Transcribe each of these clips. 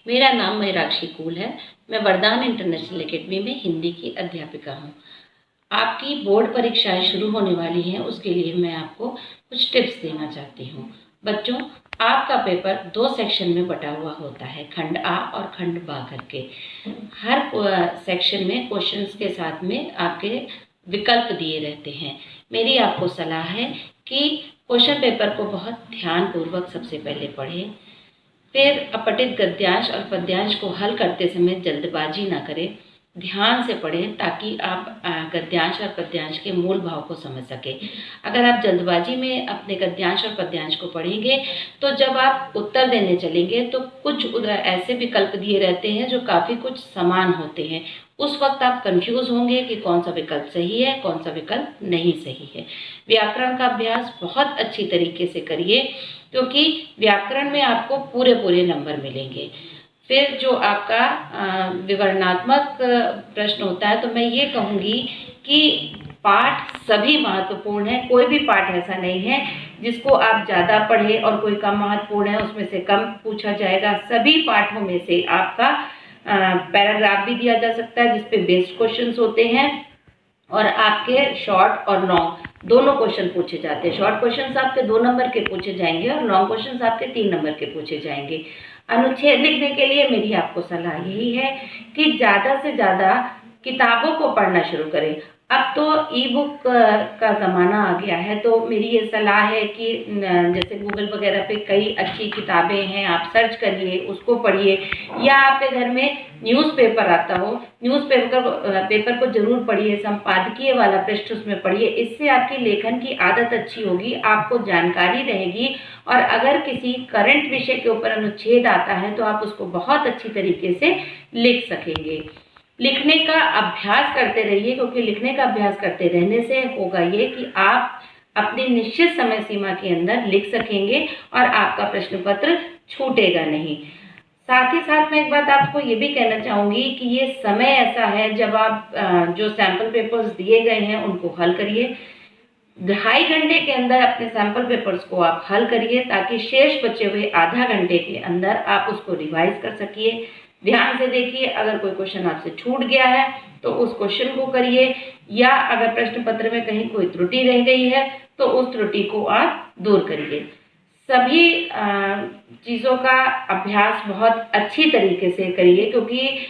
मेरा नाम मयूराक्षी कूल है। मैं वरदान इंटरनेशनल एकेडमी में हिंदी की अध्यापिका हूँ। आपकी बोर्ड परीक्षाएं शुरू होने वाली हैं, उसके लिए मैं आपको कुछ टिप्स देना चाहती हूँ। बच्चों, आपका पेपर 2 सेक्शन में बटा हुआ होता है, खंड आ और खंड बा करके। हर सेक्शन में क्वेश्चंस के साथ में आपके विकल्प दिए रहते हैं। मेरी आपको सलाह है कि क्वेश्चन पेपर को बहुत ध्यानपूर्वक सबसे पहले पढ़ें। फिर अपठित गद्यांश और पद्यांश को हल करते समय जल्दबाजी ना करें, ध्यान से पढ़ें ताकि आप गद्यांश और पद्यांश के मूल भाव को समझ सकें। अगर आप जल्दबाजी में अपने गद्यांश और पद्यांश को पढ़ेंगे तो जब आप उत्तर देने चलेंगे तो कुछ ऐसे विकल्प दिए रहते हैं जो काफ़ी कुछ समान होते हैं। उस वक्त आप कंफ्यूज होंगे कि कौन सा विकल्प सही है, कौन सा विकल्प नहीं सही है। व्याकरण का अभ्यास बहुत अच्छी तरीके से करिए, क्योंकि व्याकरण में आपको पूरे पूरे नंबर मिलेंगे। फिर जो आपका विवरणात्मक प्रश्न होता है, तो मैं ये कहूँगी कि पाठ सभी महत्वपूर्ण है। कोई भी पाठ ऐसा नहीं है जिसको आप ज़्यादा पढ़ें और कोई कम महत्वपूर्ण है उसमें से कम पूछा जाएगा। सभी पाठों में से आपका पैराग्राफ भी दिया जा सकता है जिसपे बेस्ड क्वेश्चंस होते हैं, और आपके शॉर्ट और लॉन्ग दोनों क्वेश्चन पूछे जाते हैं। शॉर्ट क्वेश्चंस आपके 2 नंबर के पूछे जाएंगे और लॉन्ग क्वेश्चंस आपके 3 नंबर के पूछे जाएंगे। अनुच्छेद लिखने के लिए मेरी आपको सलाह यही है कि ज़्यादा से ज़्यादा किताबों को पढ़ना शुरू करें। अब तो ई बुक का ज़माना आ गया है, तो मेरी ये सलाह है कि जैसे गूगल वगैरह पे कई अच्छी किताबें हैं, आप सर्च करिए, उसको पढ़िए। या आपके घर में न्यूज़पेपर आता हो, पेपर को जरूर पढ़िए, संपादकीय वाला पृष्ठ उसमें पढ़िए। इससे आपकी लेखन की आदत अच्छी होगी, आपको जानकारी रहेगी, और अगर किसी करंट विषय के ऊपर अनुच्छेद आता है तो आप उसको बहुत अच्छी तरीके से लिख सकेंगे। लिखने का अभ्यास करते रहिए, क्योंकि लिखने का अभ्यास करते रहने से होगा ये कि आप अपनी निश्चित समय सीमा के अंदर लिख सकेंगे और आपका प्रश्न पत्र छूटेगा नहीं। साथ ही साथ मैं एक बात आपको ये भी कहना चाहूँगी कि ये समय ऐसा है जब आप जो सैम्पल पेपर्स दिए गए हैं उनको हल करिए। 2.5 घंटे के अंदर अपने सैम्पल पेपर्स को आप हल करिए, ताकि शेष बचे हुए आधा घंटे के अंदर आप उसको रिवाइज कर सकिए। ध्यान से देखिए, अगर कोई क्वेश्चन आपसे छूट गया है तो उस क्वेश्चन को करिए, या अगर प्रश्न पत्र में कहीं कोई त्रुटि रह गई है तो उस त्रुटि को आप दूर करिए। सभी चीज़ों का अभ्यास बहुत अच्छी तरीके से करिए, क्योंकि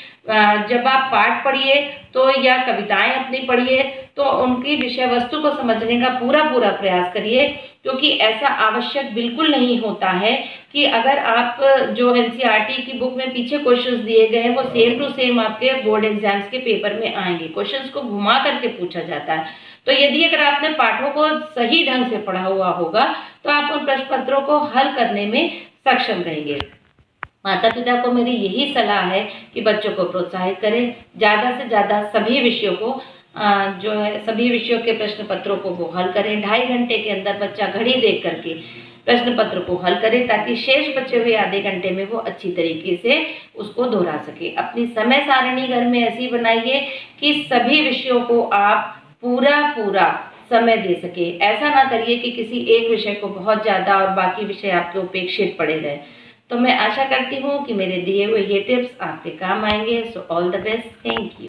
जब आप पाठ पढ़िए तो या कविताएं अपनी पढ़िए तो उनकी विषय वस्तु को समझने का पूरा प्रयास करिए, क्योंकि ऐसा आवश्यक बिल्कुल नहीं होता है कि अगर आप जो एनसीईआरटी की बुक में पीछे क्वेश्चंस दिए गए हैं वो सेम टू सेम आपके बोर्ड एग्जाम्स के पेपर में आएंगे। क्वेश्चंस को घुमा करके पूछा जाता है। तो यदि अगर आपने पाठों को सही ढंग से पढ़ा हुआ होगा तो आप उन प्रश्न पत्रों को हल करने में सक्षम रहेंगे। माता पिता को मेरी यही सलाह है कि बच्चों को प्रोत्साहित करें, ज़्यादा से ज़्यादा सभी विषयों को सभी विषयों के प्रश्न पत्रों को वो हल करें। 2.5 घंटे के अंदर बच्चा घड़ी देख करके प्रश्न पत्र को हल करे, ताकि शेष बचे हुए आधे घंटे में वो अच्छी तरीके से उसको दोहरा सके। अपनी समय सारणी घर में ऐसी बनाइए कि सभी विषयों को आप पूरा समय दे सके। ऐसा ना करिए कि किसी एक विषय को बहुत ज़्यादा और बाकी विषय आपके उपेक्षित पड़े रहे। तो मैं आशा करती हूँ कि मेरे दिए हुए ये टिप्स आपके काम आएंगे। So all the best, thank you.